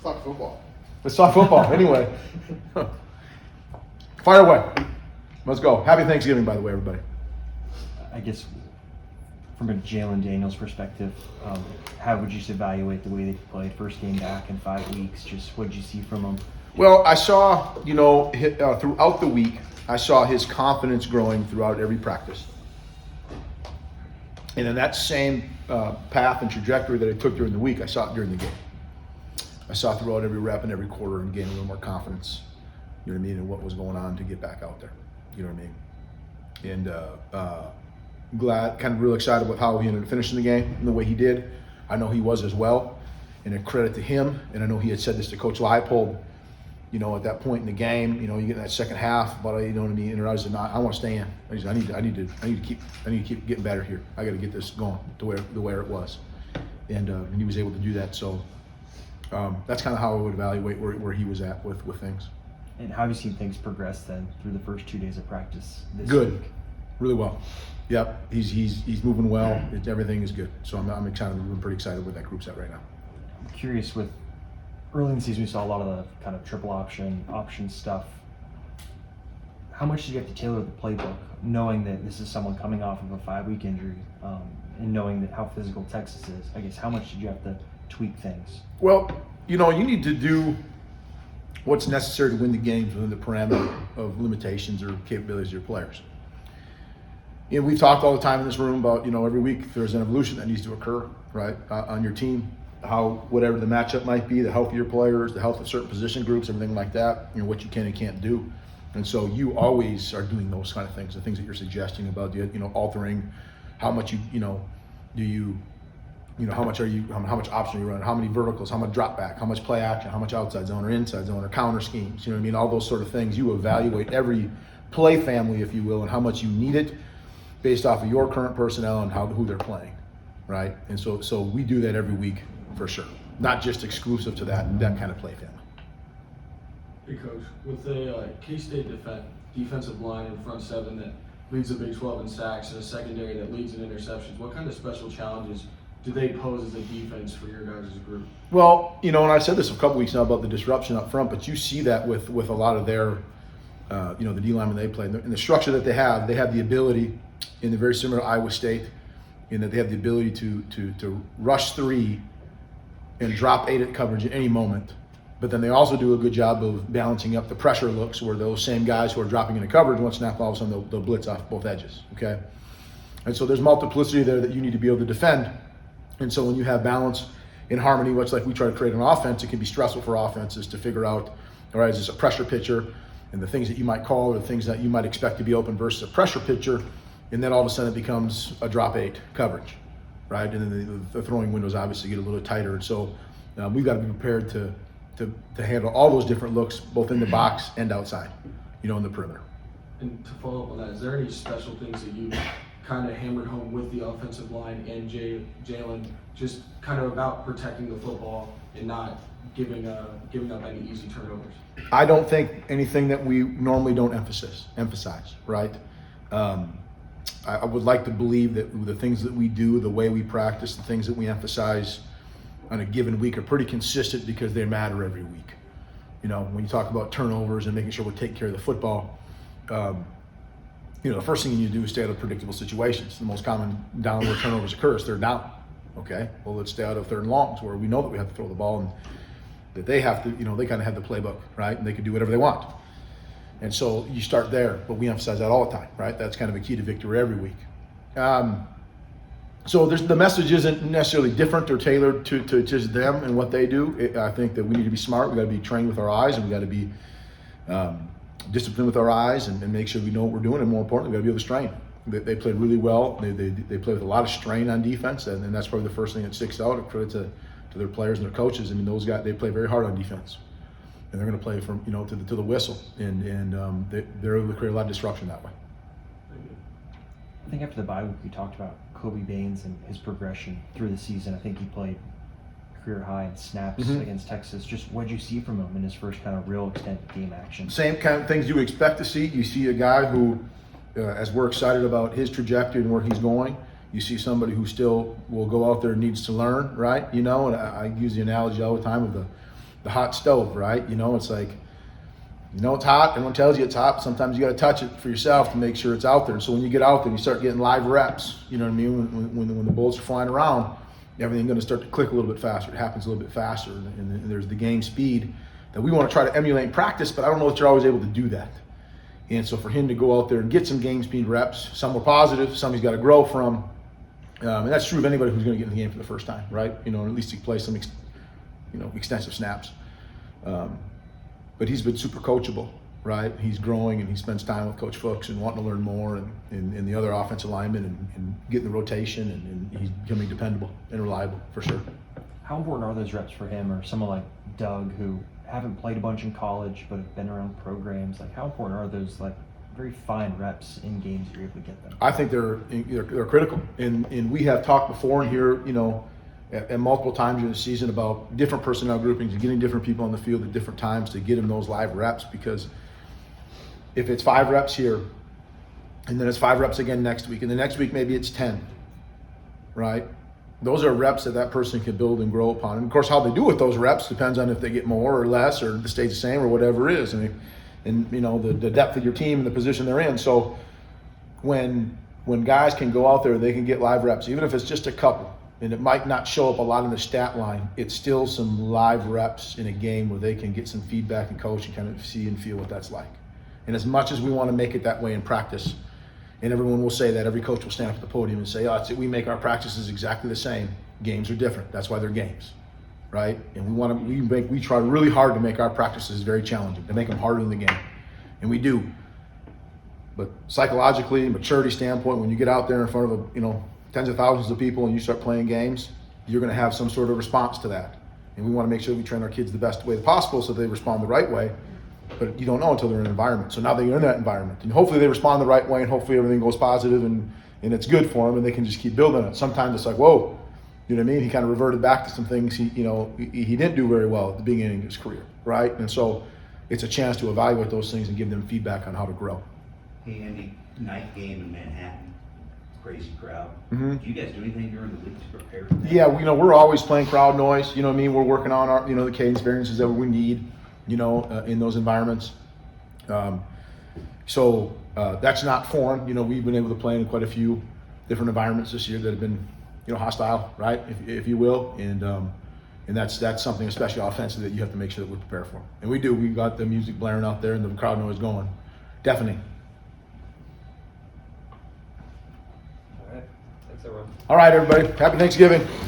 talk football. Let's talk football. Anyway, fire away. Let's go. Happy Thanksgiving, by the way, everybody. I guess from a Jalon Daniels perspective, how would you evaluate the way they played first game back in 5 weeks? Just what did you see from him? Well, I saw, throughout the week, I saw his confidence growing throughout every practice. And in that same path and trajectory that I took during the week, I saw it during the game. I saw throughout every rep and every quarter and gain a little more confidence, you know what I mean, and what was going on to get back out there, you know what I mean? And glad, kind of real excited with how he ended up finishing the game and the way he did. I know he was as well, and a credit to him. And I know he had said this to Coach Leipold, at that point in the game, you get in that second half, but you know what I mean. And I said, I want to stay in. I need to keep getting better here. I got to get this going to where it was, and he was able to do that. So that's kind of how I would evaluate where he was at with things. And how have you seen things progress then through the first 2 days of practice this Good, week? really well. Yep, he's moving well. Everything is good. So I'm excited. I'm pretty excited where that group's at right now. I'm curious, with early in the season, we saw a lot of the kind of triple option stuff. How much did you have to tailor the playbook, knowing that this is someone coming off of a 5-week injury, and knowing that how physical Texas is? I guess how much did you have to tweak things? Well, you need to do what's necessary to win the games within the parameter of limitations or capabilities of your players. We've talked all the time in this room about, every week there's an evolution that needs to occur, right, on your team. How, whatever the matchup might be, the health of your players, the health of certain position groups, everything like that, what you can and can't do. And so you always are doing those kind of things, the things that you're suggesting about, altering how much how much option you run, how many verticals, how much drop back, how much play action, how much outside zone or inside zone or counter schemes, all those sort of things. You evaluate every play family, if you will, and how much you need it based off of your current personnel and who they're playing, right? And so we do that every week for sure, not just exclusive to that kind of play family. Hey, Coach, with a K-State defensive line in front seven that leads the Big 12 in sacks and a secondary that leads in interceptions, what kind of special challenges do they pose as a defense for your guys' group? Well, and I've said this a couple weeks now about the disruption up front, but you see that with a lot of their, the D linemen they play. And the structure that they have the ability, in the very similar to Iowa State, in that they have the ability to rush 3 and drop 8 at coverage at any moment. But then they also do a good job of balancing up the pressure looks where those same guys who are dropping into coverage, one snap, all of a sudden they'll blitz off both edges, okay? And so there's multiplicity there that you need to be able to defend. And so when you have balance in harmony, much like we try to create an offense, it can be stressful for offenses to figure out, all right, is this a pressure pitcher? And the things that you might call or the things that you might expect to be open versus a pressure pitcher, and then all of a sudden it becomes a drop 8 coverage, right? And then the throwing windows obviously get a little tighter. And so we've got to be prepared to handle all those different looks, both in the box and outside, in the perimeter. And to follow up on that, is there any special things that you kind of hammered home with the offensive line and Jalen, just kind of about protecting the football and not giving up any easy turnovers? I don't think anything that we normally don't emphasize, right? I would like to believe that the things that we do, the way we practice, the things that we emphasize on a given week are pretty consistent because they matter every week. When you talk about turnovers and making sure we're taking care of the football, the first thing you need to do is stay out of predictable situations. The most common down where turnovers occur is third down. Okay, well, let's stay out of third and longs where we know that we have to throw the ball and that they have to, they kind of have the playbook, right? And they can do whatever they want. And so you start there, but we emphasize that all the time, right? That's kind of a key to victory every week. So the message isn't necessarily different or tailored to just them and what they do. I think that we need to be smart. We got to be trained with our eyes, and we got to be disciplined with our eyes and make sure we know what we're doing. And more importantly, we got to be able to strain. They played really well. They play with a lot of strain on defense, and that's probably the first thing that sticks out. A credit to their players and their coaches. I mean, those guys, they play very hard on defense, and they're going to play from to the whistle, and they're able to create a lot of disruption that way. I think after the bye week, we talked about Kobe Baines and his progression through the season. I think he played career high in snaps against Texas. Just what did you see from him in his first kind of real extended game action? Same kind of things you would expect to see. You see a guy who, as we're excited about his trajectory and where he's going, you see somebody who still will go out there and needs to learn, right? And I use the analogy all the time of the the hot stove, right? You know, it's like, you know it's hot. Everyone tells you it's hot. Sometimes you got to touch it for yourself to make sure it's out there. So when you get out there, you start getting live reps. You know what I mean? When the bullets are flying around, everything's going to start to click a little bit faster. It happens a little bit faster, and there's the game speed that we want to try to emulate in practice. But I don't know that you're always able to do that. And so for him to go out there and get some game speed reps, some were positive, some he's got to grow from. And that's true of anybody who's going to get in the game for the first time, right? You know, at least he plays some, extensive snaps. But he's been super coachable, right? He's growing, and he spends time with Coach Fuchs and wanting to learn more, and the other offensive linemen, and getting the rotation, and he's becoming dependable and reliable for sure. How important are those reps for him, or someone like Doug who haven't played a bunch in college but have been around programs? Like, how important are those like very fine reps in games that you're able to get them? I think they're critical, and we have talked before in here, at multiple times during the season about different personnel groupings and getting different people on the field at different times to get them those live reps. Because if it's 5 reps here, and then it's 5 reps again next week, and the next week maybe it's 10, right? Those are reps that person can build and grow upon. And of course, how they do with those reps depends on if they get more or less, or the stays the same, or whatever it is. And the depth of your team and the position they're in. So when guys can go out there, they can get live reps, even if it's just a couple, and it might not show up a lot in the stat line. It's still some live reps in a game where they can get some feedback and coach and kind of see and feel what that's like. And as much as we want to make it that way in practice, and everyone will say that, every coach will stand up at the podium and say, we make our practices exactly the same. Games are different. That's why they're games, right? And we try really hard to make our practices very challenging, to make them harder than the game. And we do. But psychologically, maturity standpoint, when you get out there in front of tens of thousands of people and you start playing games, you're going to have some sort of response to that. And we want to make sure we train our kids the best way possible so they respond the right way. But you don't know until they're in an environment. So now they're in that environment, and hopefully they respond the right way, and hopefully everything goes positive, and it's good for them, and they can just keep building it. Sometimes it's like, whoa, you know what I mean? He kind of reverted back to some things he didn't do very well at the beginning of his career, right? And so it's a chance to evaluate those things and give them feedback on how to grow. Hey Andy, night game in Manhattan, crazy crowd. Mm-hmm. Do you guys do anything during the week to prepare for that? Yeah, we're always playing crowd noise. You know what I mean? We're working on our, the cadence variances that we need, in those environments. So that's not foreign. We've been able to play in quite a few different environments this year that have been, hostile, right, if you will, and that's something especially offensive that you have to make sure that we're prepared for. And we do. We got the music blaring out there and the crowd noise going, deafening. All right. Thanks, everyone. All right, everybody. Happy Thanksgiving.